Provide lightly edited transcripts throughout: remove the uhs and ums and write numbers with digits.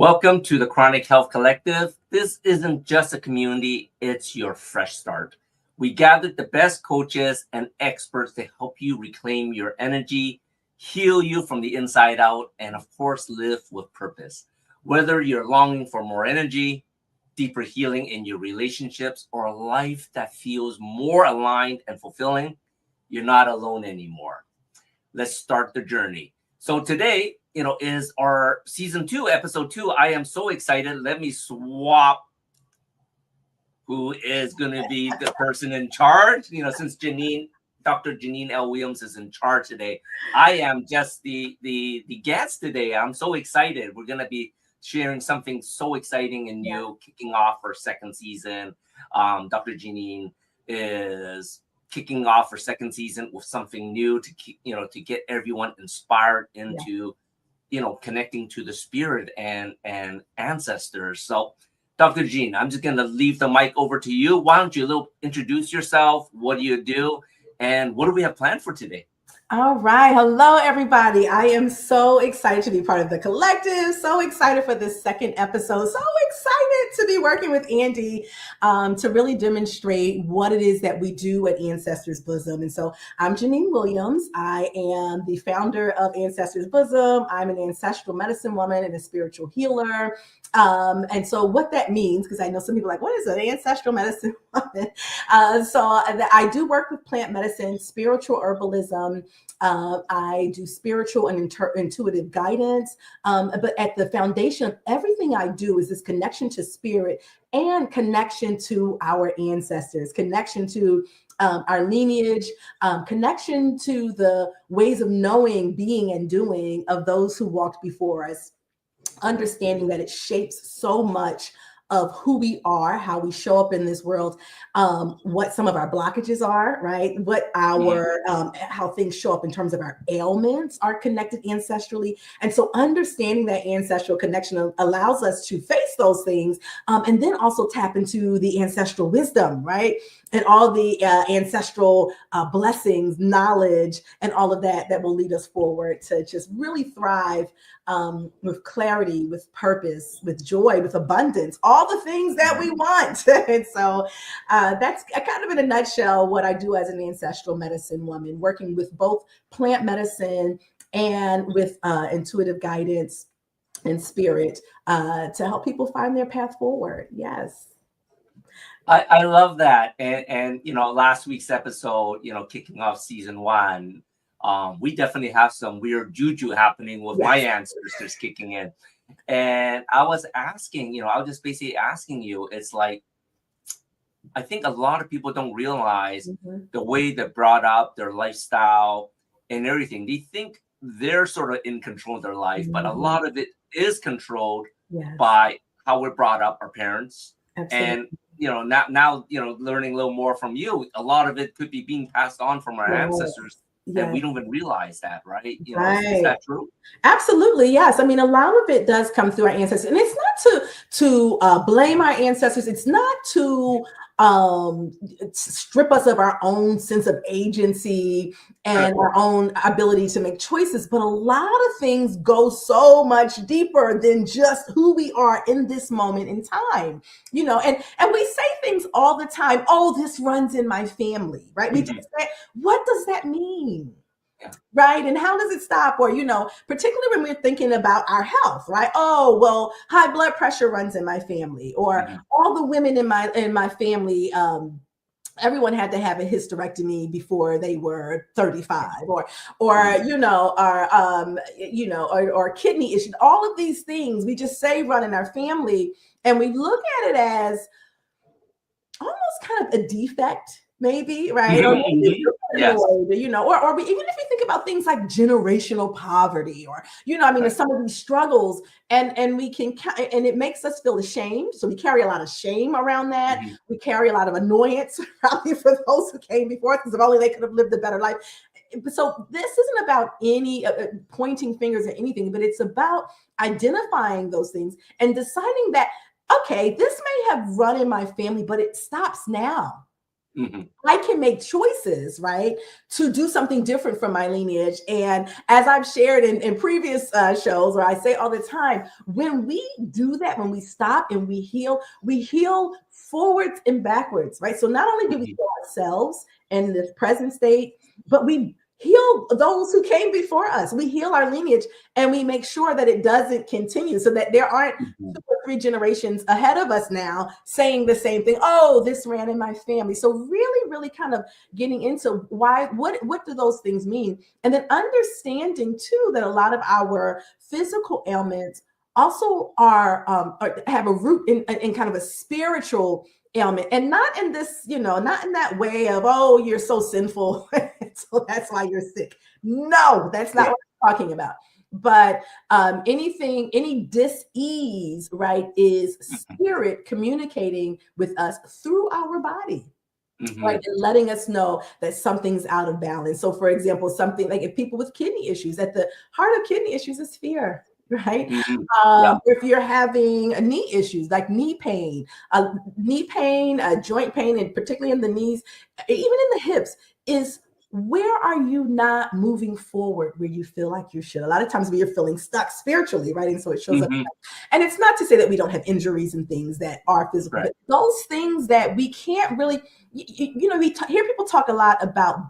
Welcome to the Chronic Health Collective. This isn't just a community, it's your fresh start. We gathered the best coaches and experts to help you reclaim your energy, heal you from the inside out, and of course, live with purpose. Whether you're longing for more energy, deeper healing in your relationships, or a life that feels more aligned and fulfilling, you're not alone anymore. Let's start the journey. So today, is our season 2, episode 2. I am so excited. Let me swap who is going to be the person in charge. Since Dr. Jeanine L is in charge today, I am just the guest today. I'm so excited. We're going to be sharing something so exciting and new, kicking off our second season. Dr. Jeanine is kicking off our second season with something new to get everyone inspired into connecting to the spirit and ancestors. So Dr. Jean, I'm just going to leave the mic over to you. Why don't you introduce yourself? What do you do? And what do we have planned for today? All right. Hello, everybody. I am so excited to be part of the collective. So excited for this second episode. So excited to be working with Andy to really demonstrate what it is that we do at Ancestors Bosom. And so I'm Jeanine Williams. I am the founder of Ancestors Bosom. I'm an ancestral medicine woman and a spiritual healer. And so what that means, because I know some people are like, what is an ancestral medicine woman? So I do work with plant medicine, spiritual herbalism. I do spiritual and intuitive guidance. But at the foundation of everything I do is this connection to spirit and connection to our ancestors, connection to our lineage, connection to the ways of knowing, being, and doing of those who walked before us, understanding that it shapes so much of who we are, how we show up in this world, what some of our blockages are, right? What our, how things show up in terms of our ailments are connected ancestrally. And so understanding that ancestral connection allows us to face those things and then also tap into the ancestral wisdom, right? And all the ancestral blessings, knowledge, and all of that will lead us forward to just really thrive with clarity, with purpose, with joy, with abundance, all the things that we want. And so that's kind of in a nutshell what I do as an ancestral medicine woman, working with both plant medicine and with intuitive guidance and spirit to help people find their path forward. Yes. I love that. And last week's episode, kicking off season 1, we definitely have some weird juju happening with my ancestors kicking in. And I was asking, I was just basically asking you, it's like, I think a lot of people don't realize the way they're brought up, their lifestyle and everything. They think they're sort of in control of their life, but a lot of it is controlled by how we're brought up, our parents. Absolutely. And now learning a little more from you, a lot of it could be being passed on from our ancestors. And we don't even realize that, right? Is that true? Absolutely, yes. I mean, a lot of it does come through our ancestors, and it's not to blame our ancestors. It's not to strip us of our own sense of agency and our own ability to make choices. But a lot of things go so much deeper than just who we are in this moment in time, and we say things all the time. Oh, this runs in my family, right? We just say, what does that mean? Right. And how does it stop? Or, particularly when we're thinking about our health, right? Oh, well, high blood pressure runs in my family, or all the women in my family, everyone had to have a hysterectomy before they were 35, or kidney issues. All of these things we just say run in our family, and we look at it as almost kind of a defect. Maybe, right? Or maybe or even if you think about things like generational poverty, or some of these struggles, and we can, and it makes us feel ashamed. So we carry a lot of shame around that. We carry a lot of annoyance probably for those who came before us, because if only they could have lived a better life. So this isn't about any pointing fingers at anything, but it's about identifying those things and deciding that, okay, this may have run in my family, but it stops now. Mhm. I can make choices, right, to do something different from my lineage. And as I've shared in previous shows, or I say all the time, when we do that, when we stop and we heal forwards and backwards, right? So not only do we Mhm. heal ourselves in this present state, but we heal those who came before us. We heal our lineage and we make sure that it doesn't continue so that there aren't Mhm. 2 or 3 generations ahead of us now saying the same thing. Oh, this ran in my family. So really kind of getting into what do those things mean? And then understanding too that a lot of our physical ailments also have a root in kind of a spiritual ailment, and not in this, not in that way of, oh, you're so sinful, so that's why you're sick. No, that's not Yeah. what I'm talking about. But any dis-ease, right, is Mhm. spirit communicating with us through our body, right, Mhm. and letting us know that something's out of balance. So for example, something like if people with kidney issues, at the heart of kidney issues is fear, right? Mhm. Yeah. If you're having knee issues like knee pain, joint pain, and particularly in the knees, even in the hips, is where are you not moving forward where you feel like you should? A lot of times we are feeling stuck spiritually, right? And so it shows up. Mhm. And it's not to say that we don't have injuries and things that are physical, Right. but those things that we can't really, we hear people talk a lot about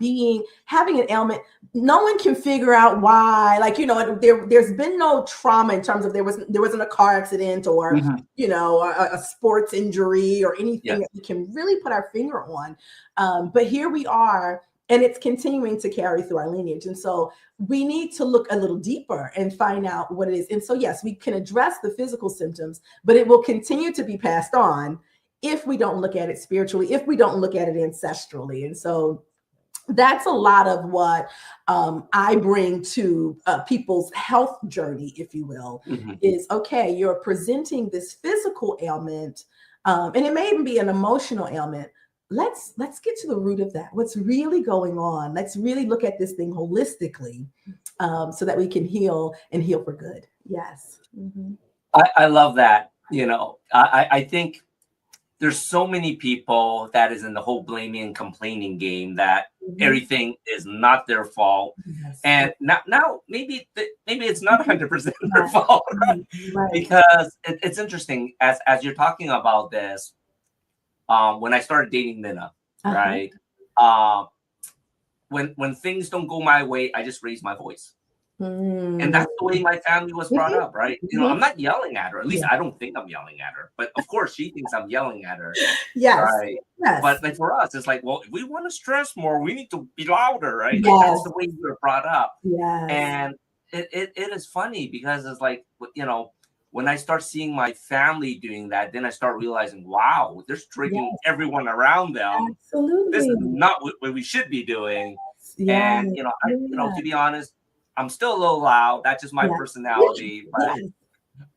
having an ailment. No one can figure out why. Like, there's been no trauma in terms of there wasn't a car accident or Mhm. a sports injury or anything Yes. that we can really put our finger on. But here we are, and it's continuing to carry through our lineage. And so we need to look a little deeper and find out what it is. And so, yes, we can address the physical symptoms, but it will continue to be passed on if we don't look at it spiritually, if we don't look at it ancestrally. And so that's a lot of what I bring to people's health journey, if you will, Mhm. is okay, you're presenting this physical ailment, and it may even be an emotional ailment. Let's get to the root of that. What's really going on? Let's really look at this thing holistically, so that we can heal and heal for good. Yes. Mhm. I love that. I think there's so many people that is in the whole blaming and complaining game that Mhm. everything is not their fault. Yes. And now maybe it's not Mhm. 100% their Right. fault, right? Right. Right. Because it's interesting as you're talking about this. When I started dating Minna, Uh-huh. right? Um, when things don't go my way, I just raise my voice. And Mm. that's the way my family was brought Mhm. up, right? I'm Mhm. not yelling at her. At least Yeah. I don't think I'm yelling at her. But of course, she thinks I'm yelling at her, Yes. right? Yes. But like for us, it's like, well, if we want to stress more, we need to be louder, right? Like that's Yes. the way we were brought up. Yes. And it is funny because it's like, when I start seeing my family doing that, then I start realizing, wow, they're triggering Yes. everyone around them. This is Absolutely. not what we should be doing. Yeah. And Yeah. to be honest, I'm still a little loud. That's just my Yeah. Yeah. personality. But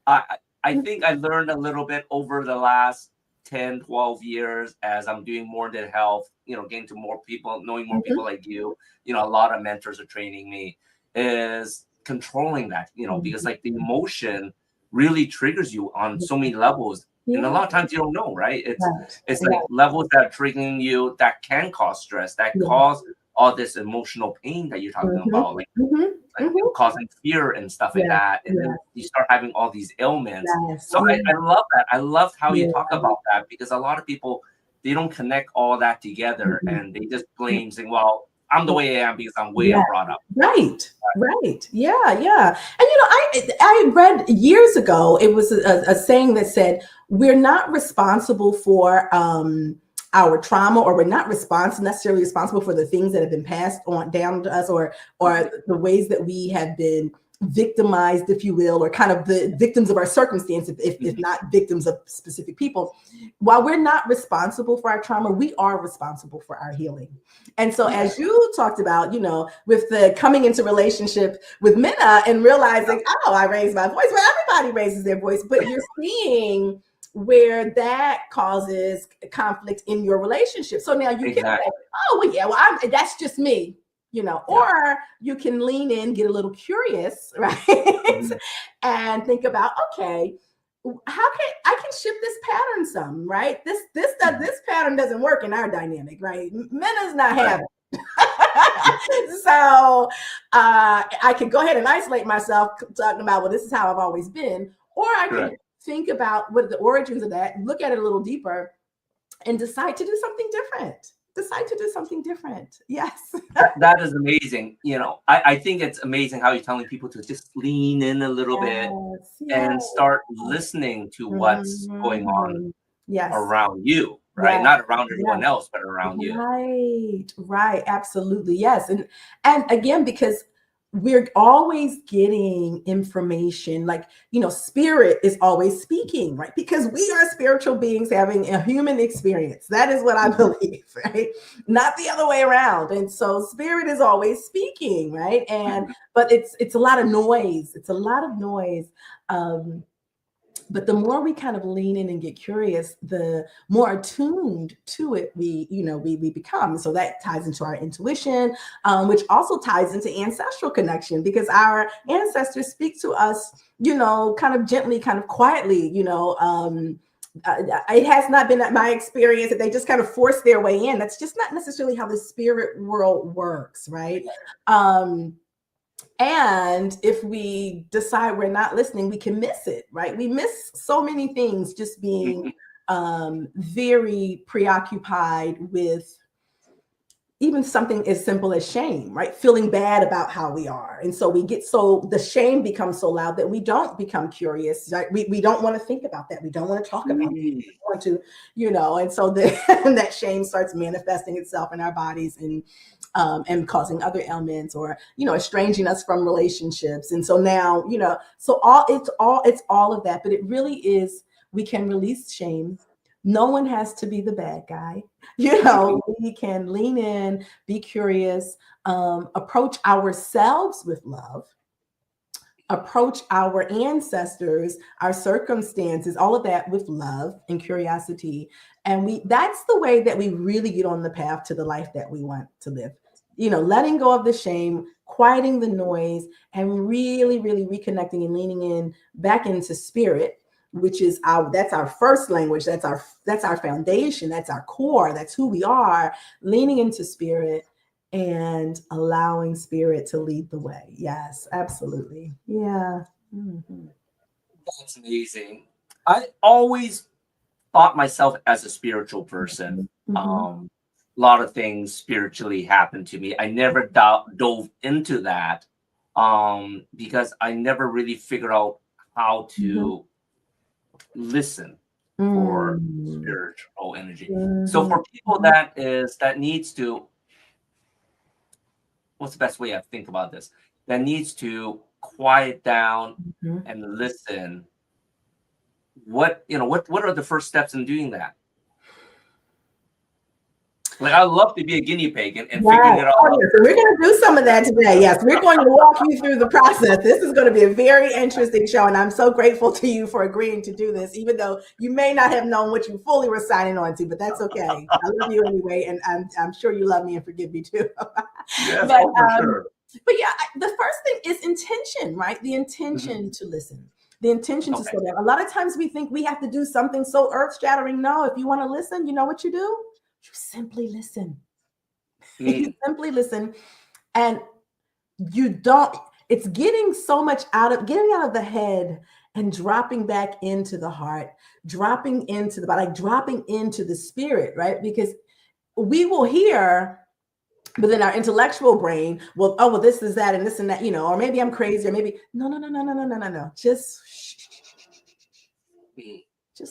Yes. I think I learned a little bit over the last 10, 12 years as I'm doing more than health, getting to more people, knowing more people Mhm. like you. A lot of mentors are training me, is controlling that, because Mhm. like the emotion really triggers you on so many levels. And a Yeah. lot of times you don't know, right? Right. It's like Right. levels that are triggering you that can cause stress, that Yeah. cause all this emotional pain that you're talking Mhm. about. Like Mhm. Mhm. causing fear and stuff like Yeah. that. And Yeah. then you start having all these ailments. Yes. So Yeah. I love that. I love how you talk Yeah. about that because a lot of people, they don't connect all that together Mhm. and they just blame saying, well, I'm the way I am because I'm way Yeah. I'm brought up. Right. Right. Yeah. Yeah. And I read years ago, it was a saying that said, we're not responsible for our trauma, or we're not necessarily responsible for the things that have been passed on down to us, or the ways that we have been victimized, if you will, or kind of the victims of our circumstance, if Mhm. not victims of specific people. While we're not responsible for our trauma, we are responsible for our healing. And so, Yeah. as you talked about, with the coming into relationship with Minna and realizing, oh, I raised my voice. Well, everybody raises their voice, but you're seeing where that causes conflict in your relationship. So now you can say, Exactly. oh, well, yeah, well, that's just me, Yeah. or you can lean in, get a little curious, right? Mhm. And think about, okay, how can I can shift this pattern some, right? This pattern doesn't work in our dynamic, right? Men is not having. So I can go ahead and isolate myself talking about, well, this is how I've always been, or I can think about what the origins of that, look at it a little deeper, and decide to do something different. Yes. That is amazing. I think it's amazing how you're telling people to just lean in a little bit and start listening to what's going on around you, right? Not around everyone else, but around you. Right. Absolutely. Yes. And again, because we're always getting information, like, spirit is always speaking, right? Because we are spiritual beings having a human experience. That is what I believe, right? Not the other way around. And so spirit is always speaking, right? But it's a lot of noise. But the more we kind of lean in and get curious, the more attuned to it we become. So that ties into our intuition, which also ties into ancestral connection, because our ancestors speak to us, kind of gently, kind of quietly, it has not been my experience that they just kind of force their way in. That's just not necessarily how the spirit world works, right? And if we decide we're not listening, we can miss it, right? We miss so many things just being very preoccupied with even something as simple as shame, right? Feeling bad about how we are. And so the shame becomes so loud that we don't become curious, right? We don't want to think about that. We don't want to talk about it. We want to, and so that shame starts manifesting itself in our bodies and causing other ailments, or estranging us from relationships. And so now it's all of that. But it really is, we can release shame. No one has to be the bad guy. We can lean in, be curious, approach ourselves with love, approach our ancestors, our circumstances, all of that with love and curiosity. And that's the way that we really get on the path to the life that we want to live. Letting go of the shame, quieting the noise, and really, really reconnecting and leaning in back into spirit, which is that's our first language. That's our foundation. That's our core. That's who we are. Leaning into spirit and allowing spirit to lead the way. Yes, absolutely. Yeah. Mm-hmm. That's amazing. I always thought myself as a spiritual person. Mm-hmm. A lot of things spiritually happened to me. I never dove into that because I never really figured out how to listen for spiritual energy. So for people that needs to, what's the best way I think about this? That needs to quiet down and listen. What are the first steps in doing that? Like, I'd love to be a guinea pig and figuring it out. So we're going to do some of that today. Yes, we're going to walk you through the process. This is going to be a very interesting show, and I'm so grateful to you for agreeing to do this, even though you may not have known what you fully were signing on to, but that's okay. I love you anyway, and I'm sure you love me and forgive me too. Yes, for sure. But yeah, the first thing is intention, right? The intention to listen. The intention to slow down. A lot of times we think we have to do something so earth-shattering. No, if you want to listen, you know what you do? You simply listen. You simply listen, and it's getting out of the head and dropping back into the heart, dropping into the body, like dropping into the spirit, right? Because we will hear, but then our intellectual brain will, well, this is that and this and that, or maybe I'm crazy, or maybe no. Just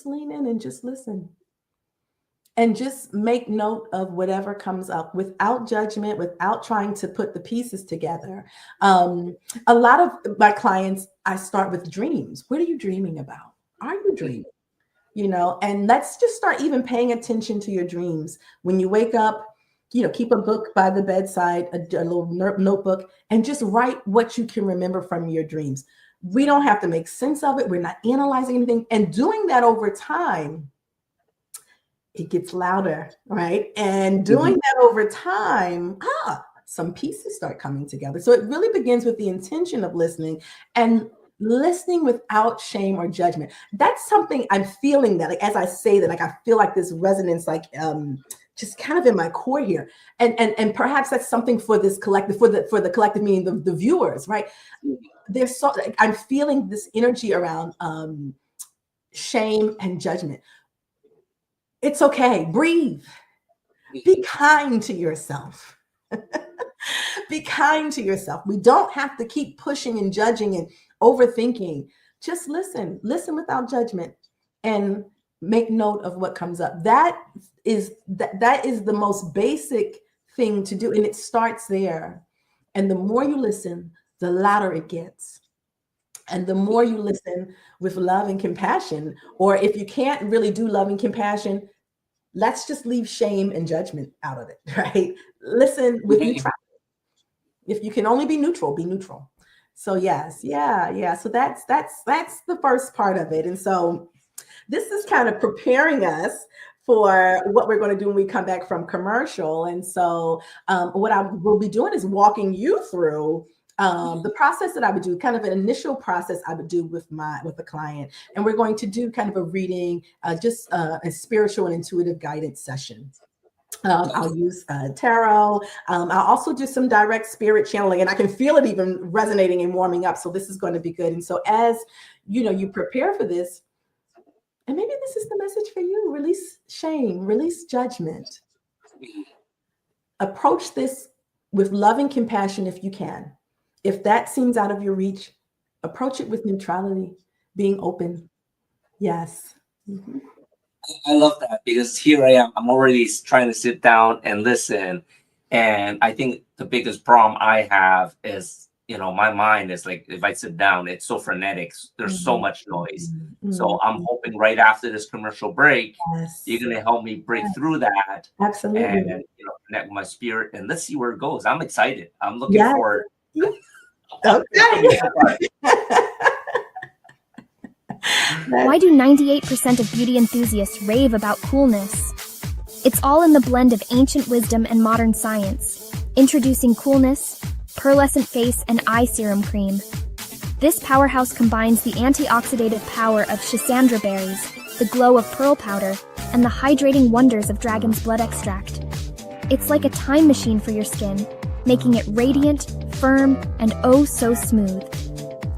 lean in and just listen. And just make note of whatever comes up without judgment, without trying to put the pieces together. A lot of my clients, I start with dreams. What are you dreaming about? Are you dreaming? And let's just start even paying attention to your dreams. When you wake up, keep a book by the bedside, a little notebook, and just write what you can remember from your dreams. We don't have to make sense of it. We're not analyzing anything. And doing that over time, it gets louder, right? And doing that over time, some pieces start coming together. So it really begins with the intention of listening and listening without shame or judgment. That's something I'm feeling that, like, as I say that, like, I feel like this resonance, like, just kind of in my core here. And perhaps that's something for this collective, for the collective, meaning the viewers, right? There's so, I'm feeling this energy around shame and judgment. It's okay. Breathe. Be kind to yourself. Be kind to yourself. We don't have to keep pushing and judging and overthinking. Just listen without judgment, and make note of what comes up. That is the most basic thing to do. And it starts there. And the more you listen, the louder it gets. And the more you listen with love and compassion, or if you can't really do love and compassion, let's just leave shame and judgment out of it, right? Listen with neutrality. If you can only be neutral, be neutral. So yes, yeah. So that's the first part of it. And so this is kind of preparing us for what we're going to do when we come back from commercial. And so what I will be doing is walking you through the process that I would do, kind of an initial process I would do with the client. And we're going to do kind of a reading, just a spiritual and intuitive guidance session. I'll use tarot. I'll also do some direct spirit channeling, and I can feel it even resonating and warming up. So this is going to be good. And so as you prepare for this, and maybe this is the message for you: release shame, release judgment. Approach this with love and compassion if you can. If that seems out of your reach, approach it with neutrality, being open. Yes. Mm-hmm. I love that, because here I am. I'm already trying to sit down and listen. And I think the biggest problem I have is, my mind is like, if I sit down, it's so frenetic. There's so much noise. So I'm hoping right after this commercial break, you're going to help me break through that. Absolutely. And, connect with my spirit. And let's see where it goes. I'm excited. I'm looking forward. Okay. Why do 98% of beauty enthusiasts rave about coolness? It's all in the blend of ancient wisdom and modern science. Introducing Coolness, Pearlescent Face and Eye Serum Cream. This powerhouse combines the antioxidative power of schisandra berries, the glow of pearl powder, and the hydrating wonders of dragon's blood extract. It's like a time machine for your skin, making it radiant, firm, and oh so smooth.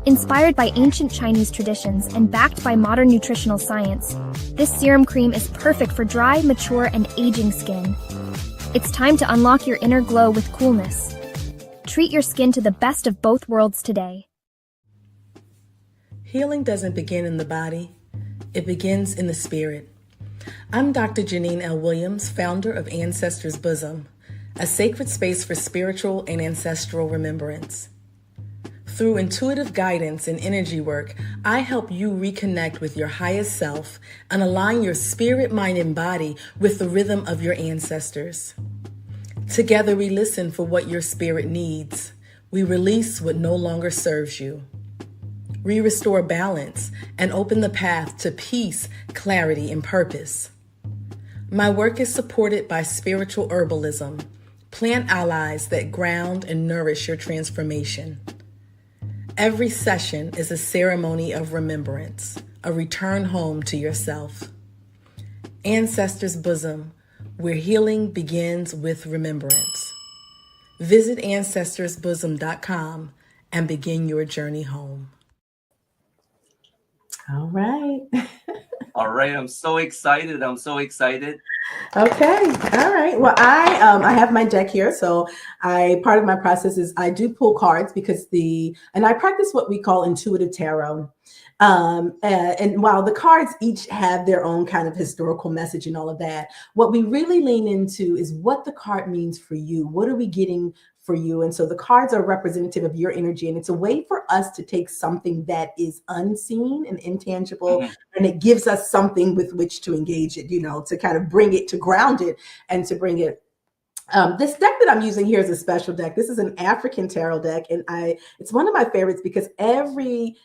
Inspired by ancient Chinese traditions and backed by modern nutritional science, this serum cream is perfect for dry, mature, and aging skin. It's time to unlock your inner glow with Coolness. Treat your skin to the best of both worlds today. Healing doesn't begin in the body, it begins in the spirit. I'm Dr. Jeanine L. Williams, founder of Ancestors Bosom, a sacred space for spiritual and ancestral remembrance. Through intuitive guidance and energy work, I help you reconnect with your highest self and align your spirit, mind, and body with the rhythm of your ancestors. Together, we listen for what your spirit needs. We release what no longer serves you. We restore balance and open the path to peace, clarity, and purpose. My work is supported by spiritual herbalism, plant allies that ground and nourish your transformation. Every session is a ceremony of remembrance, a return home to yourself. Ancestors Bosom, where healing begins with remembrance. Visit AncestorsBosom.com and begin your journey home. All right. All right. I'm so excited. Okay. All right. Well, I have my deck here. So part of my process is I do pull cards and I practice what we call intuitive tarot. And while the cards each have their own kind of historical message and all of that, what we really lean into is what the card means for you. What are we getting for you? And so the cards are representative of your energy, and it's a way for us to take something that is unseen and intangible, and it gives us something with which to engage it, to kind of bring it, to ground it, and to bring it. This deck that I'm using here is a special deck. This is an African tarot deck, and it's one of my favorites because every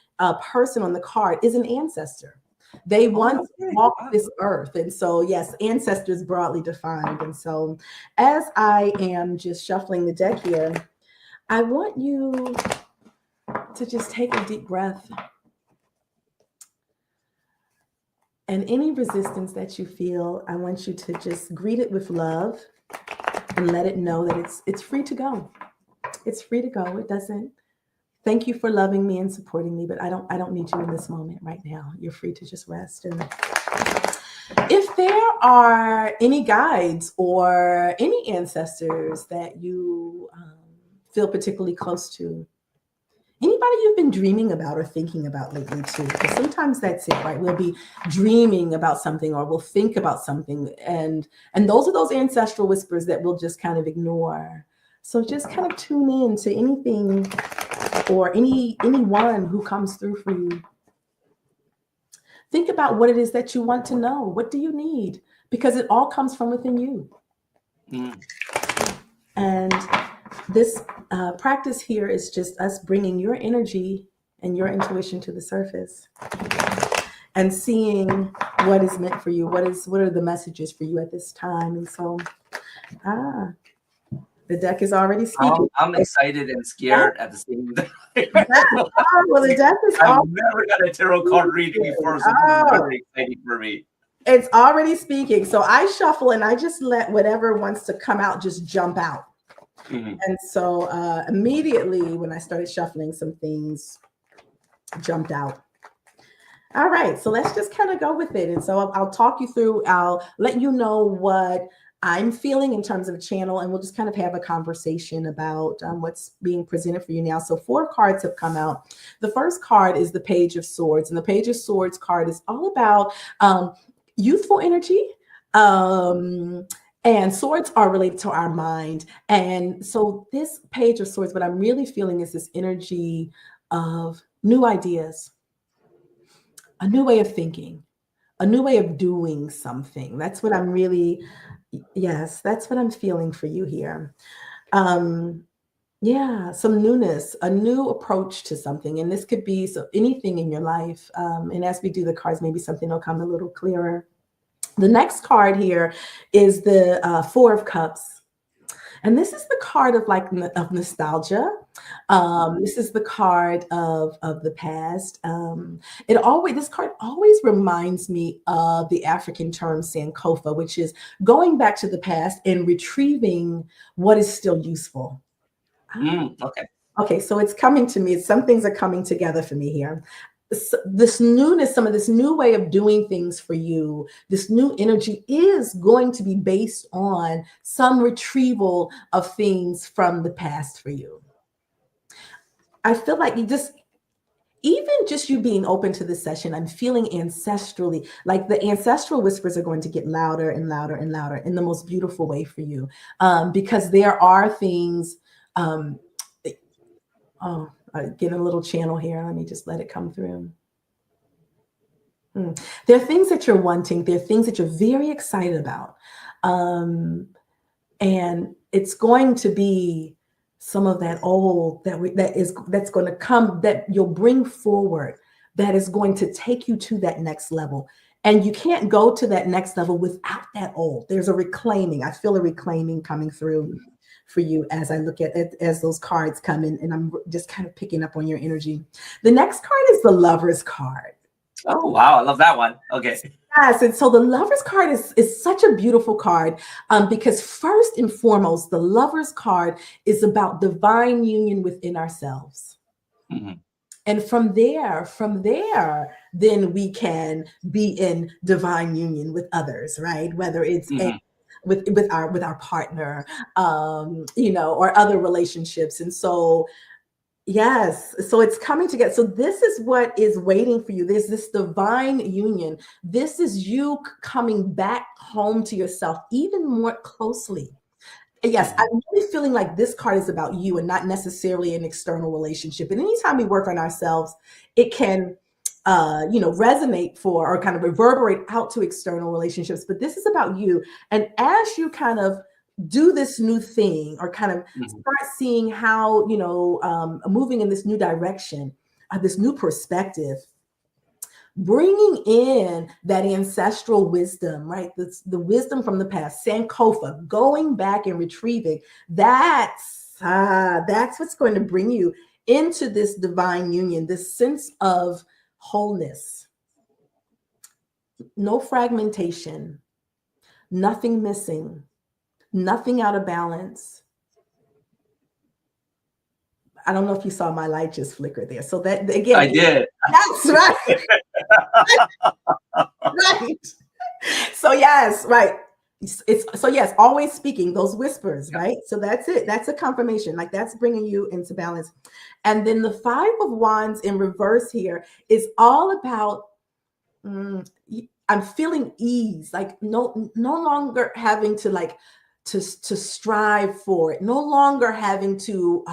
person on the card is an ancestor. They once walked this earth. And so, yes, ancestors broadly defined. And so as I am just shuffling the deck here, I want you to just take a deep breath. And any resistance that you feel, I want you to just greet it with love and let it know that it's free to go. It's free to go. It doesn't. Thank you for loving me and supporting me, but I don't need you in this moment right now. You're free to just rest. And if there are any guides or any ancestors that you feel particularly close to, anybody you've been dreaming about or thinking about lately too, because sometimes that's it, right? We'll be dreaming about something or we'll think about something, and those are those ancestral whispers that we'll just kind of ignore. So just kind of tune in to anything or anyone who comes through for you. Think about what it is that you want to know. What do you need? Because it all comes from within you. And this practice here is just us bringing your energy and your intuition to the surface and seeing what is meant for you. What are the messages for you at this time? And so, the deck is already speaking. I'm excited and scared at the same time. Well, the deck is. I've never got a tarot card reading before, so this is really exciting for me. It's already speaking. So I shuffle and I just let whatever wants to come out just jump out. And so immediately when I started shuffling, some things jumped out. All right, so let's just kind of go with it. And so I'll talk you through, I'll let you know what I'm feeling in terms of a channel, and we'll just kind of have a conversation about what's being presented for you now. So 4 cards have come out. The first card is the Page of Swords, and the Page of Swords card is all about youthful energy. And swords are related to our mind. And so this Page of Swords, what I'm really feeling is this energy of new ideas, a new way of thinking, a new way of doing something. That's what I'm really, yes, that's what I'm feeling for you here. Yeah, some newness, a new approach to something. And this could be anything in your life. And as we do the cards, maybe something will come a little clearer. The next card here is the 4 of Cups. And this is the card of nostalgia. This is the card of the past. This card always reminds me of the African term Sankofa, which is going back to the past and retrieving what is still useful. Okay, so it's coming to me. Some things are coming together for me here. This newness, some of this new way of doing things for you, this new energy is going to be based on some retrieval of things from the past for you. I feel like even just you being open to this session, I'm feeling ancestrally, like the ancestral whispers are going to get louder and louder and louder in the most beautiful way for you. Because there are things, get a little channel here. Let me just let it come through. There are things that you're wanting. There are things that you're very excited about. And it's going to be some of that old that's going to come, that you'll bring forward, that is going to take you to that next level. And you can't go to that next level without that old. There's a reclaiming. I feel a reclaiming coming through for you as I look at it, as those cards come in, and I'm just kind of picking up on your energy. The next card is the Lover's card. Oh, wow. I love that one. Okay. Yes. And so the Lover's card is such a beautiful card because first and foremost, the Lover's card is about divine union within ourselves. And from there, then we can be in divine union with others, right? Whether it's with our partner, or other relationships. And so, yes, so it's coming together. So this is what is waiting for you. There's this divine union. This is you coming back home to yourself even more closely. Yes, I'm really feeling like this card is about you and not necessarily an external relationship. And anytime we work on ourselves, it can resonate for or kind of reverberate out to external relationships. But this is about you. And as you kind of do this new thing or kind of start seeing how, moving in this new direction, this new perspective, bringing in that ancestral wisdom, right? The wisdom from the past, Sankofa, going back and retrieving, that's That's what's going to bring you into this divine union, this sense of wholeness. No fragmentation, nothing missing, nothing out of balance. I don't know if you saw my light just flicker there. So that again, I did. That's right. Right. So yes, right. It's so yes, always speaking those whispers, right? So that's it. That's a confirmation. Like that's bringing you into balance. And then the 5 of Wands in reverse here is all about I'm feeling ease, like no longer having to like to strive for it, no longer having to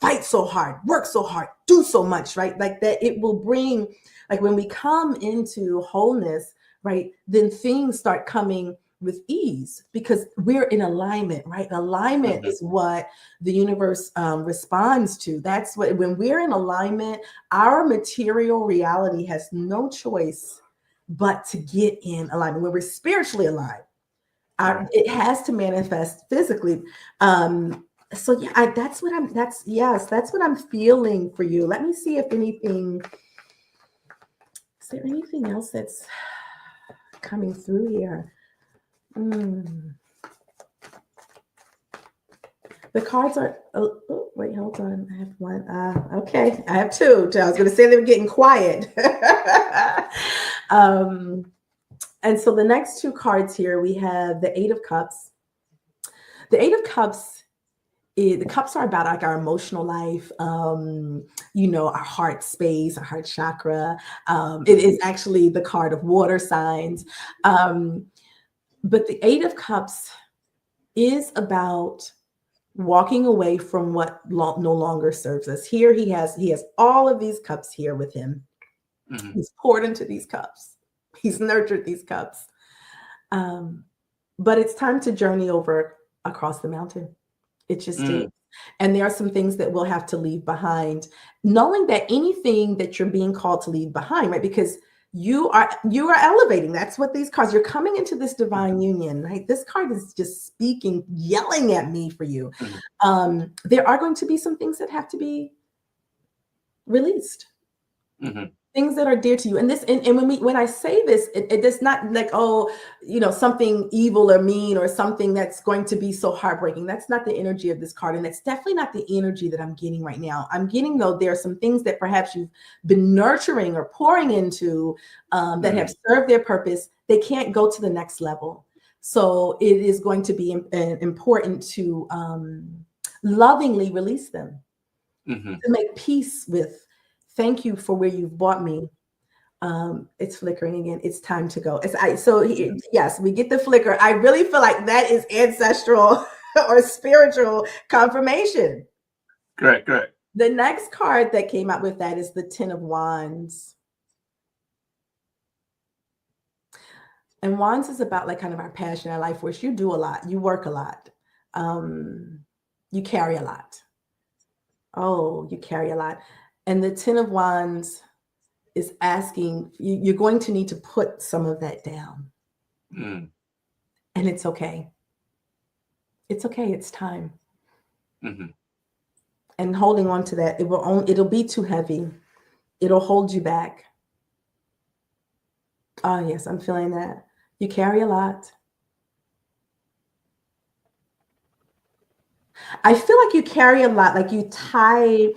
fight so hard, work so hard, do so much, right? Like that it will bring, like when we come into wholeness, right, then things start coming with ease because we're in alignment, right? Alignment is what the universe responds to. That's what, when we're in alignment, our material reality has no choice but to get in alignment. When we're spiritually aligned, it has to manifest physically. So yeah, that's what I'm feeling for you. Let me see if anything, is there anything else that's coming through here? The cards are, oh, wait, hold on. I have one. Okay, I have 2. I was going to say they were getting quiet. And so the next 2 cards here, we have the 8 of Cups. The 8 of Cups, the cups are about like our emotional life, our heart space, our heart chakra. It is actually the card of water signs. But the 8 of Cups is about walking away from what no longer serves us. Here he has all of these cups here with him. He's poured into these cups. He's nurtured these cups. But it's time to journey over across the mountain. It just is. And there are some things that we'll have to leave behind, knowing that anything that you're being called to leave behind, right? Because you are elevating. That's what these cards, you're coming into this divine union, right? This card is just speaking, yelling at me for you. There are going to be some things that have to be released. Things that are dear to you. And this, and when I say this, it is not like, something evil or mean or something that's going to be so heartbreaking. That's not the energy of this card. And it's definitely not the energy that I'm getting right now. I'm getting, though, there are some things that perhaps you've been nurturing or pouring into that have served their purpose. They can't go to the next level. So it is going to be important to lovingly release them, to make peace with. Thank you for where you've brought me. It's flickering again. It's time to go. Yes, we get the flicker. I really feel like that is ancestral or spiritual confirmation. Correct. The next card that came out with that is the 10 of Wands. And Wands is about like kind of our passion, our life force. You do a lot. You work a lot. You carry a lot. Oh, you carry a lot. And the 10 of Wands is asking, you're going to need to put some of that down. And it's okay. It's okay. It's time. And holding on to that, it'll be too heavy. It'll hold you back. Oh, yes, I'm feeling that. You carry a lot. I feel like you carry a lot, like you tie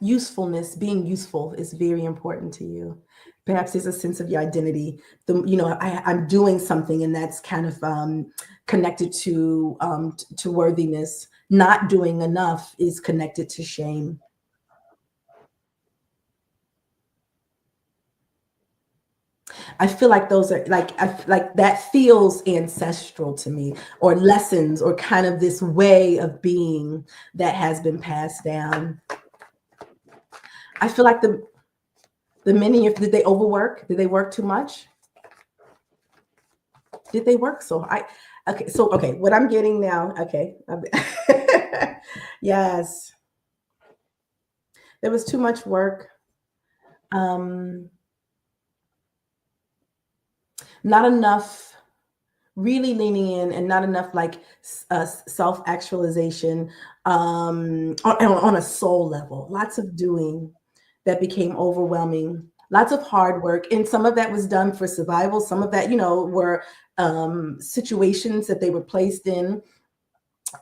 usefulness, being useful is very important to you. Perhaps there's a sense of your identity. I'm doing something, and that's kind of connected to worthiness. Not doing enough is connected to shame. I feel like those are like that feels ancestral to me, or lessons, or kind of this way of being that has been passed down. I feel like the many of, did they overwork? Did they work too much? Did they work so hard? Okay, what I'm getting now, okay. Yes. There was too much work. Not enough really leaning in, and not enough like self-actualization on a soul level. Lots of doing that became overwhelming. Lots of hard work, and some of that was done for survival. Some of that, were situations that they were placed in.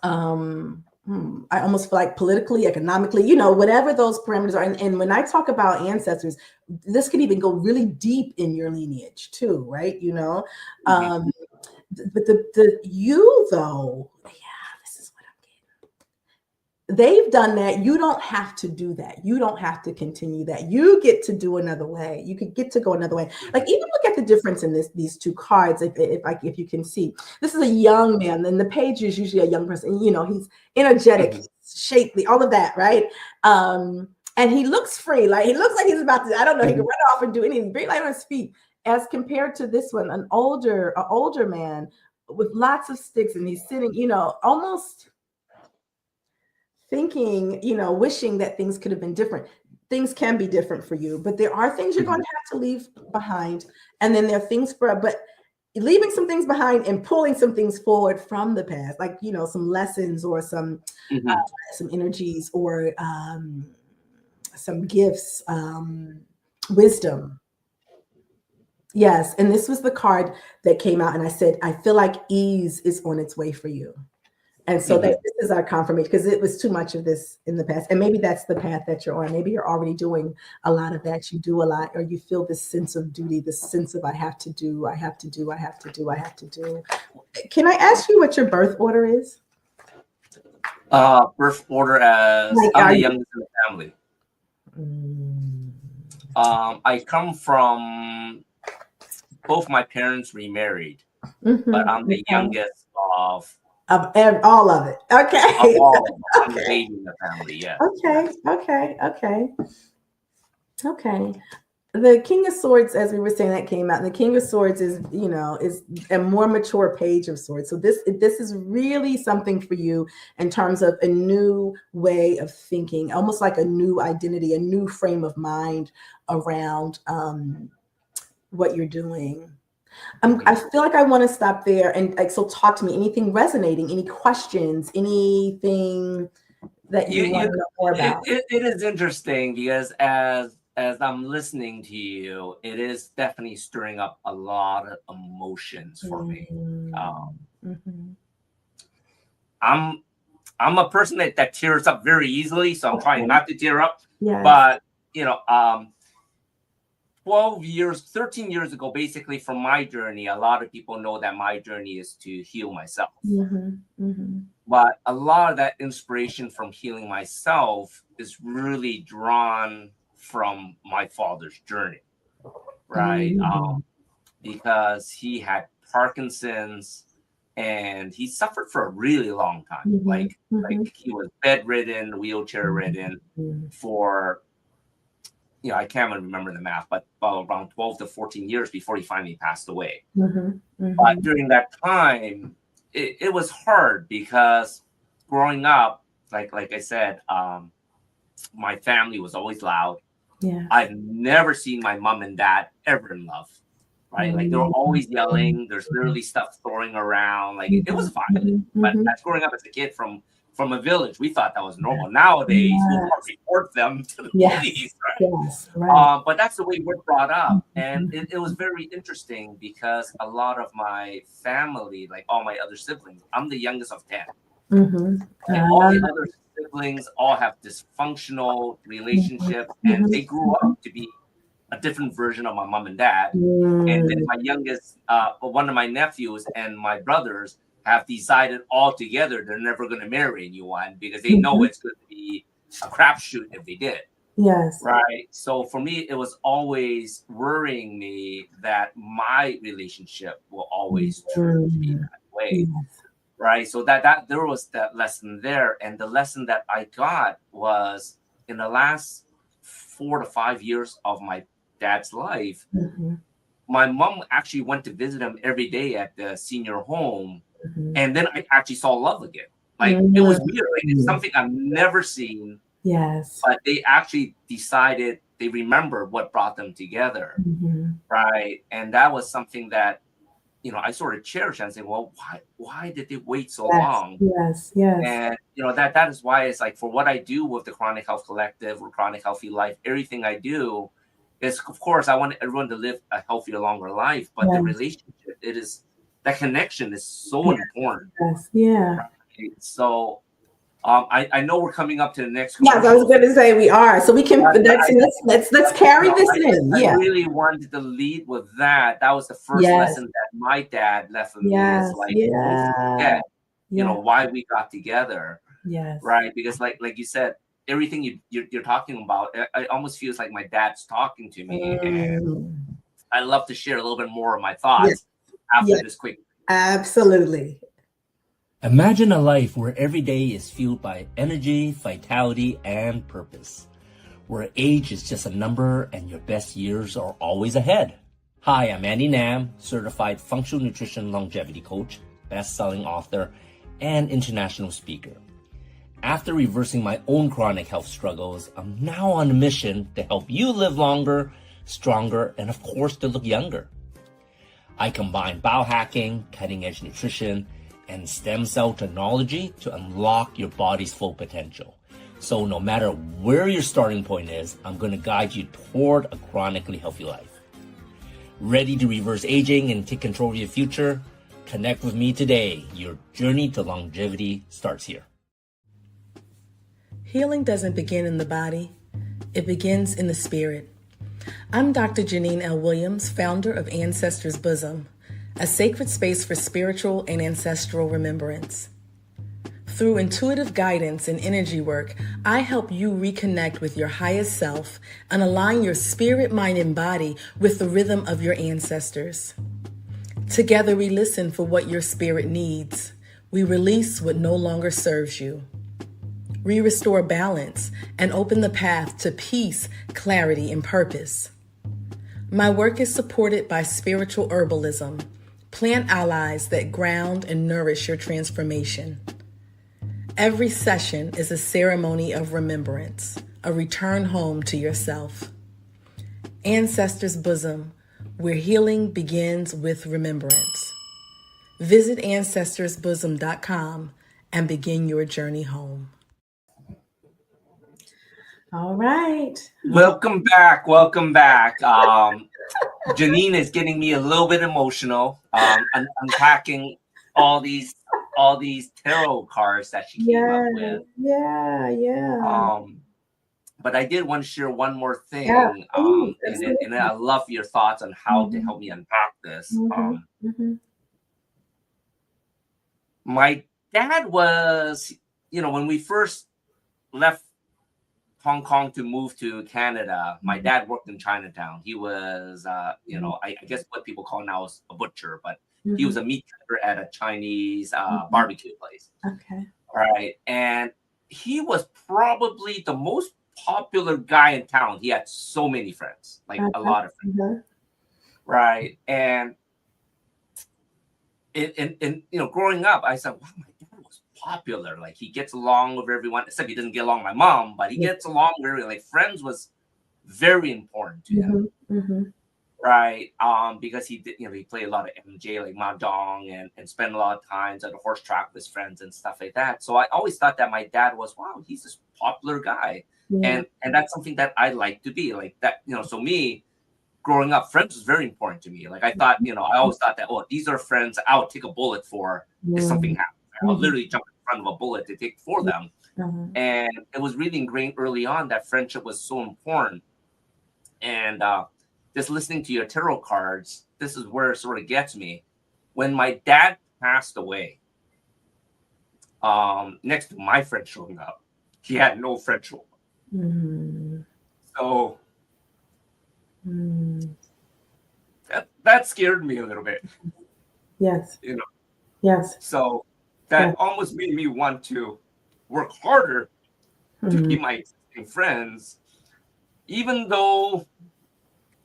I almost feel like politically, economically, whatever those parameters are. And when I talk about ancestors, this could even go really deep in your lineage too, right? Mhm. But the you though, yeah, this is what I'm getting. They've done that. You don't have to do that. You don't have to continue that. You get to do another way. You could get to go another way. Like, even look at the difference in these two cards. If you can see, this is a young man. Then the page is usually a young person. He's energetic, Mhm. shapely, all of that, right? And he looks free. Like, he looks like he's about to, I don't know, he can Mhm. run off and do anything, very light on his feet, as compared to this one, an older man with lots of sticks, and he's sitting, almost thinking, wishing that things could have been different. Things can be different for you, but there are things you're going Mhm. to have to leave behind. And then there are things but leaving some things behind and pulling some things forward from the past, like, some lessons, or Mhm. some energies, or some gifts, wisdom. Yes. And this was the card that came out, and I said, I feel like ease is on its way for you. And so Mhm. this is our confirmation, because it was too much of this in the past. And maybe that's the path that you're on. Maybe you're already doing a lot of that. You do a lot, or you feel this sense of duty, this sense of I have to do, I have to do, I have to do, I have to do. Can I ask you what your birth order is? Birth order, as Like, I'm are the you? youngest in the family. Mm, I come from both my parents remarried, but I'm the okay. youngest of All of it. Okay. all of them. I'm the Okay. baby in the family. Yes, Okay. yes. Okay. Okay. Okay. The King of Swords, as we were saying, that came out. And the King of Swords is a more mature page of swords. So this is really something for you in terms of a new way of thinking, almost like a new identity, a new frame of mind around what you're doing. I Mhm. feel like I want to stop there, and like, so talk to me. Anything resonating? Any questions? Anything that you want You to know more about? it is interesting because as I'm listening to you, it is definitely stirring up a lot of emotions for me. Mm, mhm. I'm I'm a person that tears up very easily, so I'm trying Okay. not to tear up. Yes. But you know, 12 years, 13 years ago, basically from my journey, a lot of people know that my journey is to heal myself. Mhm, mhm, But a lot of that inspiration from healing myself is really drawn from my father's journey, right? mhm, Because he had Parkinson's and he suffered for a really long time. mhm, Like mhm, he was bedridden, wheelchair ridden mhm, for, I can't even remember the math, but around 12 to 14 years before he finally passed away. mhm, But mhm, during that time, it was hard because growing up, like I said, my family was always loud. yes. I've never seen my mom and dad ever in love, right? Like they were Mhm, always mhm, yelling. There's literally stuff throwing around. Like it was mhm, violent. mhm, But mhm. as growing up as a kid from a village, we thought that was normal. Nowadays, we'll Yes, report them to the yes, police, right? yes, right. But that's the way we're brought up. And Mhm, it was very interesting because a lot of my family, like all my other siblings, I'm the youngest of 10. mhm. And all the other siblings all have dysfunctional Mhm, relationships, and mhm, they grew up to be a different version of my mom and dad. And then mhm, my youngest, one of my nephews and my brothers have decided all together they're never going to marry anyone because they know mhm. it's going to be a crapshoot if they did. Yes. Right. So for me, it was always worrying me that my relationship will always turn to be Mhm. that way. Yes. Right. So that there was that lesson there. And the lesson that I got was in the last 4 to 5 years of my dad's life, Mhm, my mom actually went to visit him every day at the senior home. mhm. And then I actually saw love again. Like it was weird. Like it's Mhm. something I've never seen, Yes. but they actually decided they remembered what brought them together. Mhm. Right. And that was something that I sort of cherish and say, well, why did they wait so Yes, long? yes, yes. And that is why it's like, for what I do with the Chronic Health Collective or Chronic Healthy Life, everything I do is, of course, I want everyone to live a healthier, longer life. But the Yes. relationship, that connection is so important. Yes, yeah. Right? So I know we're coming up to the next Yes, commercial. I was going to say we are. So we can let's carry this in. I Yeah. really wanted to lead with that. That was the first lesson that my dad left for me. Is like, don't forget, why we got together. Yes. Right? Because like you said, everything you're talking about, it almost feels like my dad's talking to me, and I love to share a little bit more of my thoughts after this quick. Absolutely. Imagine a life where every day is fueled by energy, vitality, and purpose. Where age is just a number and your best years are always ahead. Hi, I'm Andy Nam, certified functional nutrition longevity coach, best-selling author, and international speaker. After reversing my own chronic health struggles, I'm now on a mission to help you live longer, stronger, and of course to look younger. I combine biohacking, cutting-edge nutrition, and stem cell technology to unlock your body's full potential. So no matter where your starting point is, I'm going to guide you toward a chronically healthy life. Ready to reverse aging and take control of your future? Connect with me today. Your journey to longevity starts here. Healing doesn't begin in the body. It begins in the spirit. I'm Dr. Jeanine L. Williams, founder of Ancestors Bosom, a sacred space for spiritual and ancestral remembrance. Through intuitive guidance and energy work, I help you reconnect with your highest self and align your spirit, mind, and body with the rhythm of your ancestors. Together, we listen for what your spirit needs. We release what no longer serves you. We restore balance and open the path to peace, clarity, and purpose. My work is supported by spiritual herbalism, plant allies that ground and nourish your transformation. Every session is a ceremony of remembrance, a return home to yourself. Ancestors Bosom, where healing begins with remembrance. Visit AncestorsBosom.com and begin your journey home. All right. Welcome back. Welcome back. Jeanine is getting me a little bit emotional. Unpacking all these tarot cards that she came up with. Yeah. But I did want to share one more thing. Yeah, and I love your thoughts on how to help me unpack this. My dad was, when we first left Hong Kong to move to Canada, my dad worked in Chinatown. He was, I guess what people call now is a butcher, but he was a meat cutter at a Chinese barbecue place. Okay. All right. And he was probably the most popular guy in town. He had so many friends, like a lot of friends. Right. And growing up, I said, wow, my dad was popular. Like, he gets along with everyone, except he doesn't get along with my mom, but he gets along with everyone. Like, friends was very important to him. Right. Because he did, he played a lot of MJ, like mahjong, and spent a lot of times at the horse track with his friends and stuff like that. So I always thought that my dad was, wow, he's this popular guy. And that's something that I like to be like that, so me growing up, friends was very important to me. Like, I thought, I always thought that, oh, these are friends I would take a bullet for if something happened. I'll literally jump in front of a bullet to take for them. And it was really ingrained early on that friendship was so important. And just listening to your tarot cards, this is where it sort of gets me. When my dad passed away, next to my friend showing up, he had no friend show up. So that scared me a little bit. Yes. Yes. So that almost made me want to work harder to keep my existing friends, even though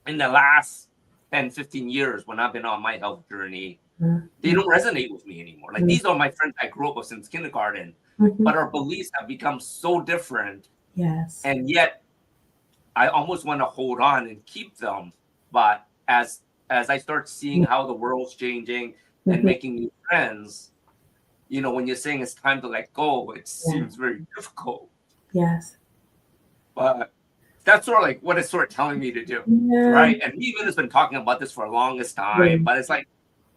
in the last 10, 15 years, when I've been on my health journey, they don't resonate with me anymore. Like, these are my friends I grew up with since kindergarten, but our beliefs have become so different. Yes. And yet I almost want to hold on and keep them. But as as I start seeing how the world's changing and making new friends, you know, when you're saying it's time to let go, it seems very difficult. Yes. But that's sort of like what it's sort of telling me to do, right? And Even has been talking about this for the longest time, but it's like,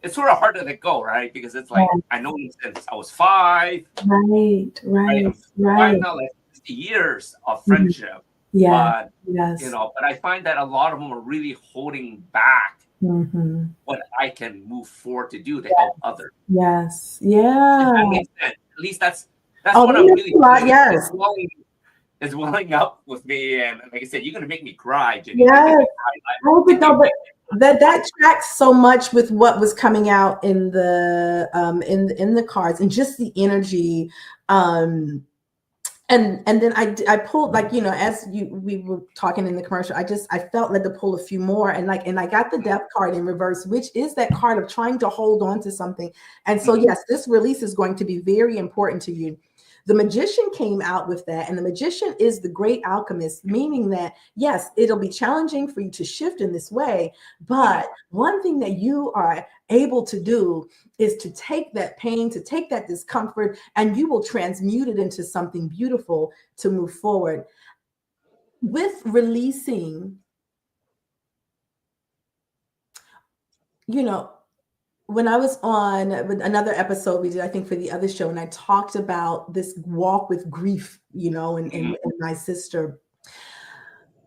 it's sort of hard to let go, right? Because it's like, I know him since I was 5. Right. I'm 5 now, like 50 years of friendship. But, you know, but I find that a lot of them are really holding back what I can move forward to do to help others. Yes. If Yeah. that makes sense. At least that's what I'm really feeling. Yes. It's welling up with me, and like I said, you're gonna make me cry, Jeanine. Yes. But that tracks so much with what was coming out in the cards, and just the energy. And then I pulled, like, you know, as we were talking in the commercial, I felt led to pull a few more, and I got the death card in reverse, which is that card of trying to hold on to something. And so yes, this release is going to be very important to you. The Magician came out with that, and the Magician is the great alchemist, meaning that yes, it'll be challenging for you to shift in this way, but one thing that you are able to do is to take that pain, to take that discomfort, and you will transmute it into something beautiful to move forward. With releasing, you know, when I was on another episode we did, I think for the other show, and I talked about this walk with grief, you know, and my sister,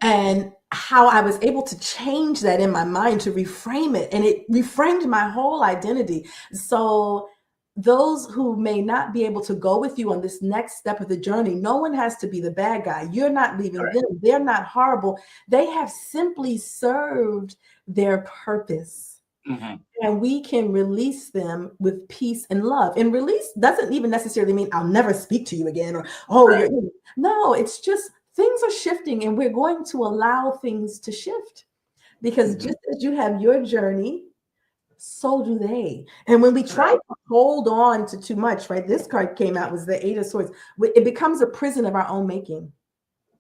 and how I was able to change that in my mind, to reframe it, and it reframed my whole identity. So those who may not be able to go with you on this next step of the journey, no one has to be the bad guy. You're not leaving them. They're not horrible. They have simply served their purpose. And we can release them with peace and love. And release doesn't even necessarily mean I'll never speak to you again, or no, it's just things are shifting, and we're going to allow things to shift, because just as you have your journey, so do they. And when we try to hold on to too much, right? This card came out, was the 8 of Swords. It becomes a prison of our own making.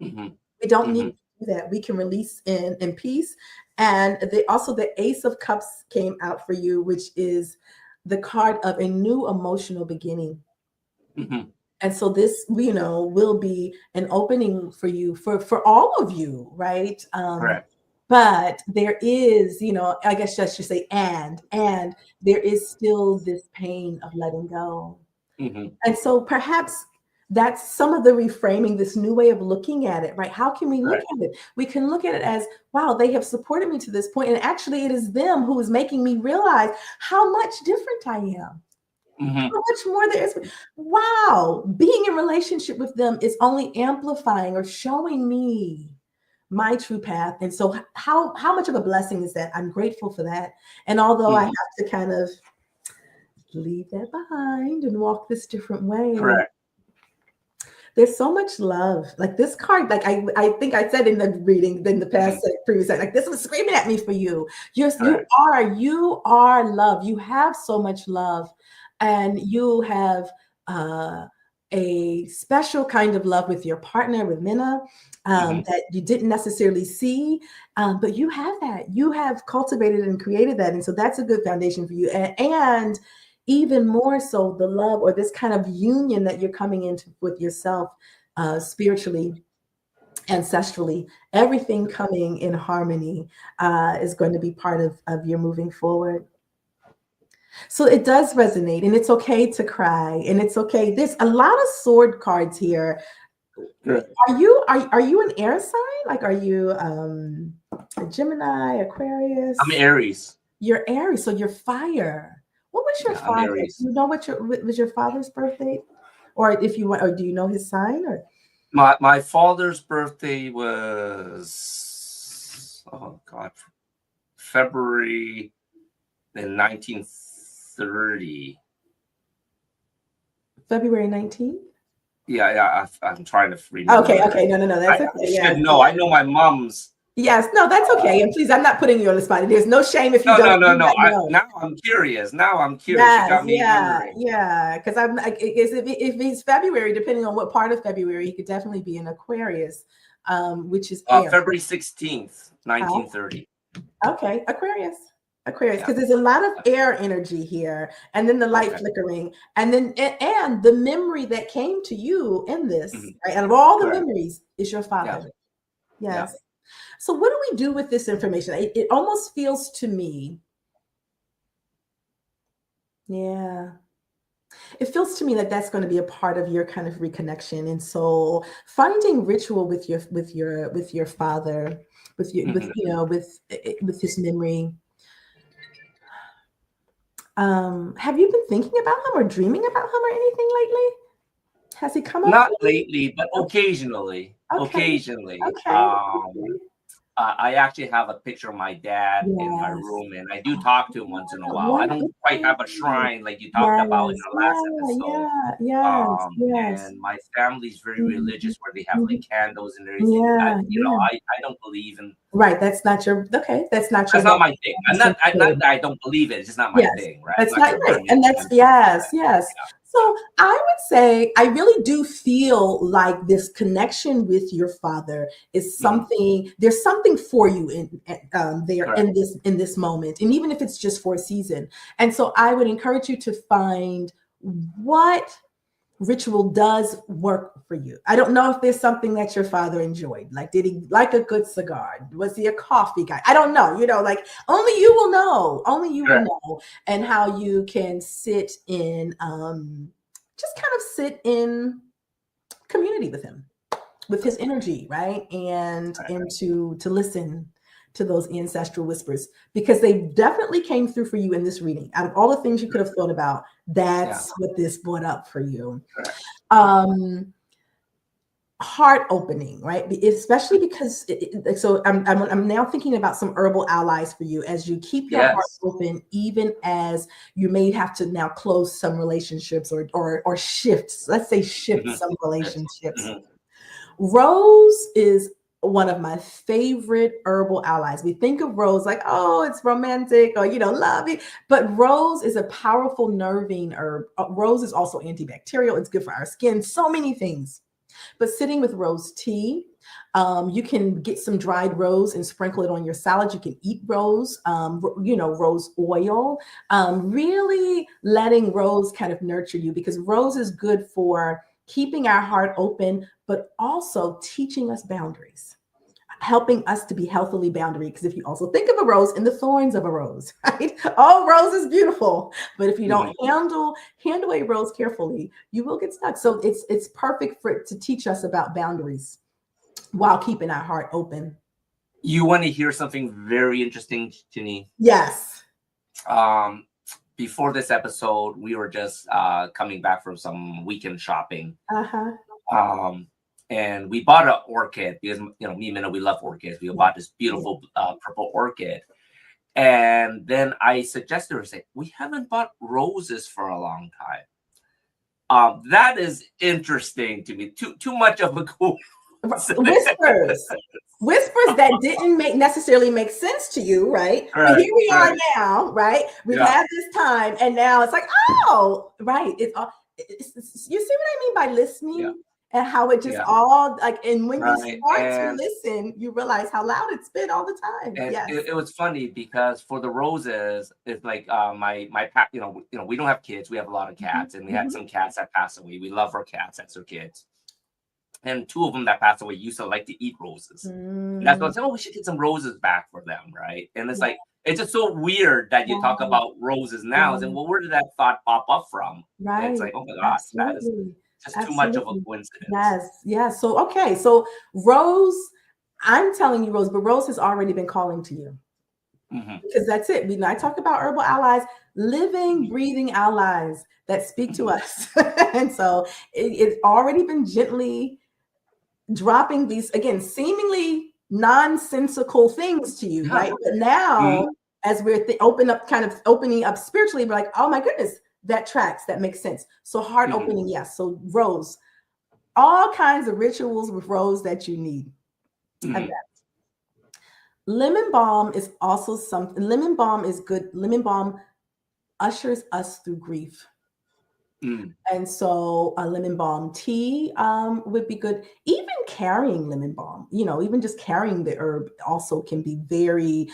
We don't need to do that. We can release in peace. And also the Ace of Cups came out for you, which is the card of a new emotional beginning. And so this, you know, will be an opening for you, for all of you, right? But there is, you know, I guess I should say, and there is still this pain of letting go. And so perhaps that's some of the reframing, this new way of looking at it, right? How can we look at it? We can look at it as, wow, they have supported me to this point, and actually it is them who is making me realize how much different I am. How much more there is. Wow, being in relationship with them is only amplifying or showing me my true path. And so how much of a blessing is that? I'm grateful for that. And although I have to kind of leave that behind and walk this different way, there's so much love. Like this card, like I think I said in the reading, in the past previous, like this was screaming at me for you. You are love. You have so much love, and you have a special kind of love with your partner, with Minna, that you didn't necessarily see, but you have that. You have cultivated and created that, and so that's a good foundation for you. And even more so, the love, or this kind of union that you're coming into with yourself, spiritually, ancestrally, everything coming in harmony is going to be part of your moving forward. So it does resonate, and it's okay to cry, and it's okay. There's a lot of sword cards here. Are you an air sign? Like, are you a Gemini, Aquarius? I'm Aries. You're Aries, so you're fire. What was your father? Do you know what was your father's birthday? Or if you want, or do you know his sign? Or my father's birthday was, oh God, February in 1930. February 19th? Yeah, I'm trying to remember. Okay, no, that's okay. I know my mom's. Yes, no, that's okay. And please, I'm not putting you on the spot. There's no shame if you don't. No. Now I'm curious. Yes, you got me wondering. Yeah. Because I'm like, if he's February, depending on what part of February, he could definitely be an Aquarius, which is February 16th, 1930. Okay, Aquarius. Aquarius, Yeah. because there's a lot of air energy here, and then the light Okay. flickering, and then and the memory that came to you in this, Mhm. right? Out of all the Correct. memories, is your father. Yeah. Yes. So what do we do with this information? It almost feels to me, yeah. It feels to me that that's going to be a part of your kind of reconnection. And so finding ritual with your father, with your with Mhm. with his memory. Have you been thinking about him or dreaming about him or anything lately? Has he come up Not for you? lately, but occasionally. Okay. Occasionally. Okay. Okay. I actually have a picture of my dad in my Yes. room, and I do talk to him once in a while. I don't quite Wonderful. have a shrine like you talked about in Yes. our last Yeah. episode. Yeah. Yes. Yes. And my family's very Mhm, religious, where they have like mhm. candles and everything. Yeah. Yeah. I don't believe in. Right. That's not your okay. That's not your That's not love. my thing. Not that I don't believe it. It's just not my Yes, thing, right? I'm that's not not gonna right. burn And that's incense. yes, yes. Yeah, So I would say I really do feel like this connection with your father is yeah. Mhm. something. There's something for you in there Correct. in this moment, and even if it's just for a season. And so I would encourage you to find what ritual does work for you. I don't know if there's something that your father enjoyed. Like, did he like a good cigar? Was he a coffee guy? I don't know. Like only you will know. Only you will Correct. know, and how you can sit in, just kind of sit in community with him, with his energy, right? And to listen to those ancestral whispers, because they definitely came through for you in this reading. Out of all the things you could have thought about, Yeah. that's what this brought up for you. Correct. um Heart opening, right? Especially because so I'm now thinking about some herbal allies for you as you keep your heart Yes. open, even as you may have to now close some relationships, or shift, let's say shift Mhm. some Yes. relationships. Mhm. Rose is one of my favorite herbal allies. We think of rose like, oh, it's romantic, or lovey, but rose is a powerful nervine herb. Rose is also antibacterial. It's good for our skin, so many things. But sitting with rose tea, you can get some dried rose and sprinkle it on your salad. You can eat rose, rose oil. Really letting rose kind of nurture you, because rose is good for keeping our heart open, but also teaching us boundaries, helping us to be healthily boundary. Because if you also think of a rose and the thorns of a rose, right? Oh, rose is beautiful, but if you don't Mhm. handle a rose carefully, you will get stuck. So it's perfect for it to teach us about boundaries while keeping our heart open. You want to hear something very interesting, Jeanine? Yes. Um, Before this episode, we were just coming back from some weekend shopping. Uh-huh. Um, and we bought an orchid because me and Minna, we love orchids. We bought this beautiful purple orchid. And then I suggested her, say, we haven't bought roses for a long time. That is interesting to me. Too much of a cool Whispers that didn't necessarily make sense to you, right? But Right, here we are right. now, right? We've Yeah. had this time, and now it's like, oh, right. You see what I mean by listening? Yeah. And how it just Yeah. all like, and when you Right. start to listen, you realize how loud it's been all the time. And Yes. it was funny because for the roses, it's like we don't have kids. We have a lot of cats, and we had some cats that passed away. We love our cats as our kids. And two of them that passed away used to like to eat roses. And that's why I said, we should get some roses back for them, right? And it's like, it's just so weird that you talk about roses now. And well, where did that thought pop up from? And it's Right. like, oh my gosh, that is Absolutely. just too much of a Absolutely. coincidence. Yes. Yes. So, okay. So Rose, I'm telling you, Rose, but Rose has already been calling to you. Because that's it. I talk about herbal allies, living, breathing allies that speak to us. And so it's already been gently dropping these, again, seemingly nonsensical things to you, right? But now, as we're opening up spiritually, we're like, oh my goodness, that tracks, that makes sense. So heart opening, yes. So Rose, all kinds of rituals with Rose that you need. Lemon balm is also something. Lemon balm is good. Lemon balm ushers us through grief. And so a lemon balm tea would be good. Even carrying lemon balm, even just carrying the herb also can be very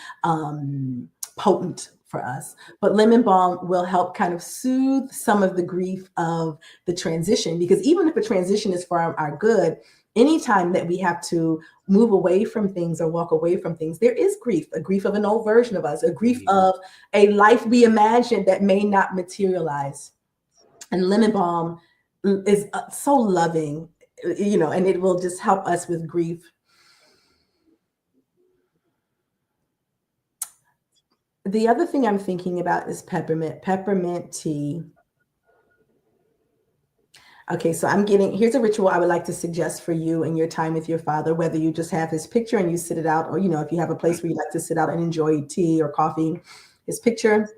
potent for us. But lemon balm will help kind of soothe some of the grief of the transition, because even if a transition is for our good, anytime that we have to move away from things or walk away from things, there is grief, a grief of an old version of us, a grief of a life we imagined that may not materialize. And lemon balm is so loving, and it will just help us with grief. The other thing I'm thinking about is peppermint tea. Okay, so here's a ritual I would like to suggest for you in your time with your father, whether you just have his picture and you sit it out, or, if you have a place where you like to sit out and enjoy tea or coffee, his picture,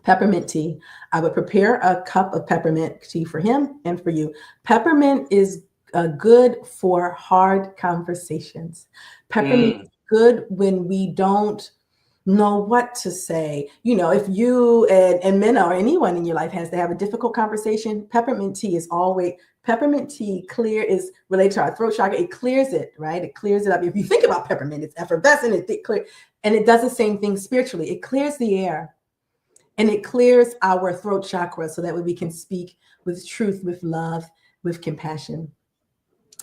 peppermint tea. I would prepare a cup of peppermint tea for him and for you. Peppermint is good for hard conversations. Peppermint is good when we don't know what to say. If you and Minna or anyone in your life has to have a difficult conversation, peppermint tea is related to our throat chakra. It clears it, right? It clears it up. If you think about peppermint, it's effervescent, it's clear, and it does the same thing spiritually. It clears the air and it clears our throat chakra so that way we can speak with truth, with love, with compassion.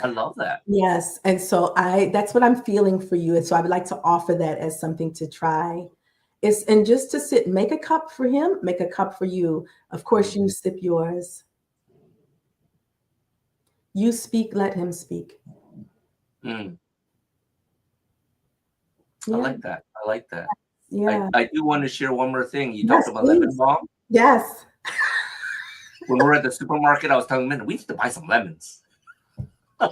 I love that. Yes. And so that's what I'm feeling for you. And so I would like to offer that as something to try. And just to sit, make a cup for him, make a cup for you. Of course, you sip yours. You speak, let him speak. Yeah. Yeah. I like that. Yeah. I do want to share one more thing. You Yes, talked about please. lemon balm. Yes. When we were at the supermarket, I was telling men, we need to buy some lemons. Oh,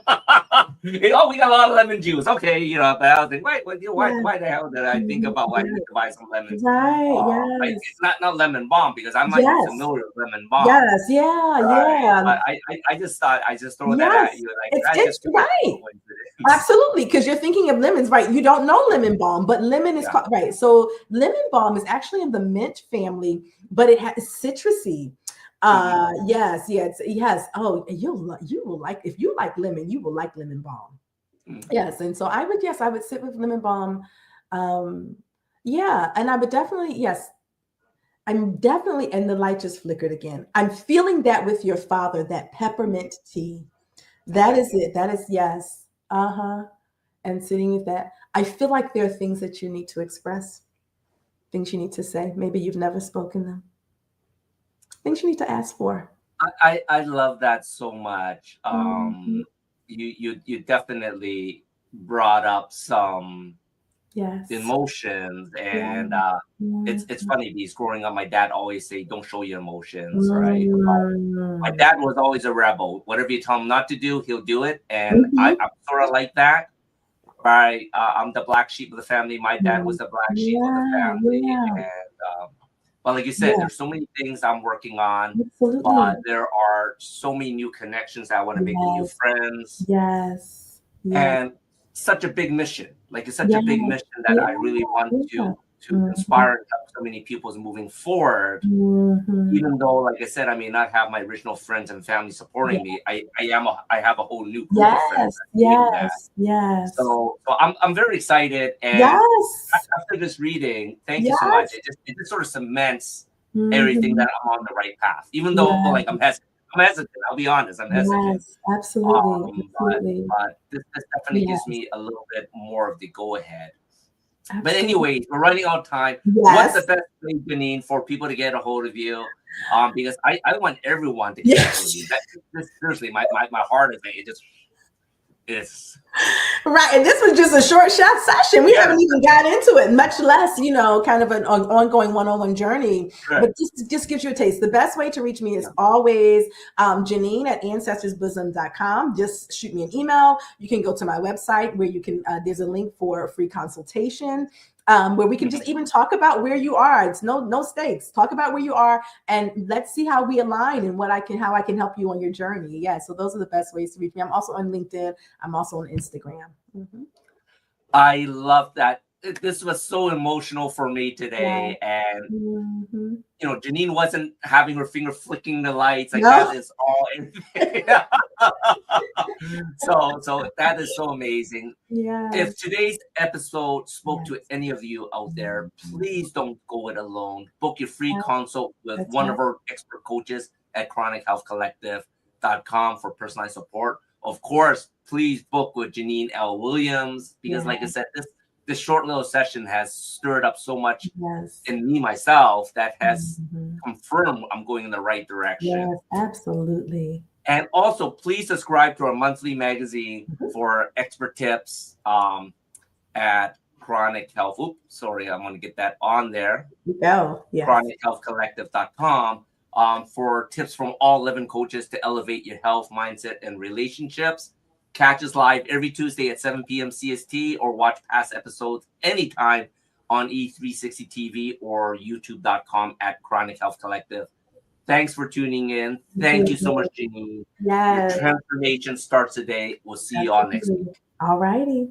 we got a lot of lemon juice. Okay, but I was like, why the hell did I think about why I need to buy some lemons? Right. Yes. It's not lemon balm, because I'm not familiar with lemon balm. Yes. Yeah. Right. Yeah. But I just thought I just throw that at you. Like, it's right. Absolutely, because you're thinking of lemons, right? You don't know lemon balm, but lemon is called, right. So lemon balm is actually in the mint family, but it has citrusy. Yes. Oh, you will like, if you like lemon, you will like lemon balm. Yes. And so I would sit with lemon balm. Yeah. And I would definitely, yes, and the light just flickered again. I'm feeling that with your father, that peppermint tea. That is it. That is, yes. And sitting with that. I feel like there are things that you need to express, things you need to say. Maybe you've never spoken them. Things you need to ask for. I love that so much. You definitely brought up some emotions, and it's funny because growing up, my dad always say, "Don't show your emotions," right? My dad was always a rebel. Whatever you tell him not to do, he'll do it, and I'm sort of like that. Right? I'm the black sheep of the family. My dad was the black sheep of the family, and well, like you said, there's so many things I'm working on. But there are so many new connections that I want to make with new friends. Yes. And such a big mission. Like, it's such a big mission that I really want to inspire and help so many people moving forward. Even though, like I said, I may not have my original friends and family supporting me, I have a whole new group of friends. Yes. So I'm very excited. And after this reading, thank you so much. It just sort of cements everything that I'm on the right path. Even though like I'm hesitant. I'll be honest, I'm hesitant. Yes, absolutely. But this definitely gives me a little bit more of the go ahead. But anyways, we're running out of time. What's the best way, Jeanine, for people to get a hold of you? Because I want everyone to get a hold of you. Seriously, my heart is right. And this was just a short session. We haven't even got into it, much less, kind of an ongoing one-on-one journey. Right. But just gives you a taste. The best way to reach me is always Jeanine at AncestorsBosom.com. Just shoot me an email. You can go to my website where you can, there's a link for a free consultation. Where we can just even talk about where you are. It's no stakes. Talk about where you are, and let's see how we align and how I can help you on your journey. Yeah. So those are the best ways to reach me. I'm also on LinkedIn. I'm also on Instagram. I love that. this was so emotional for me today, and Mhm. you know, Jeanine wasn't having her finger flicking the lights. Like No. that is all. So that is so amazing. Yeah. If today's episode spoke to any of you out there, please don't go it alone. Book your free consult with That's one right. of our expert coaches at chronichealthcollective.com for personalized support. Of course, please book with Jeanine L. Williams because, like I said, this short little session has stirred up so much in me myself that has confirmed I'm going in the right direction. Yes, absolutely. And also, please subscribe to our monthly magazine for expert tips at Chronic Health. Oops, sorry, I'm going to get that on there. Go. Yes. ChronicHealthCollective.com for tips from all 11 coaches to elevate your health, mindset, and relationships. Catch us live every Tuesday at 7 p.m. CST or watch past episodes anytime on E360 TV or YouTube.com at Chronic Health Collective. Thanks for tuning in. Thank you so much, Jeanine. Yes. Your transformation starts today. We'll see you all next week. All righty.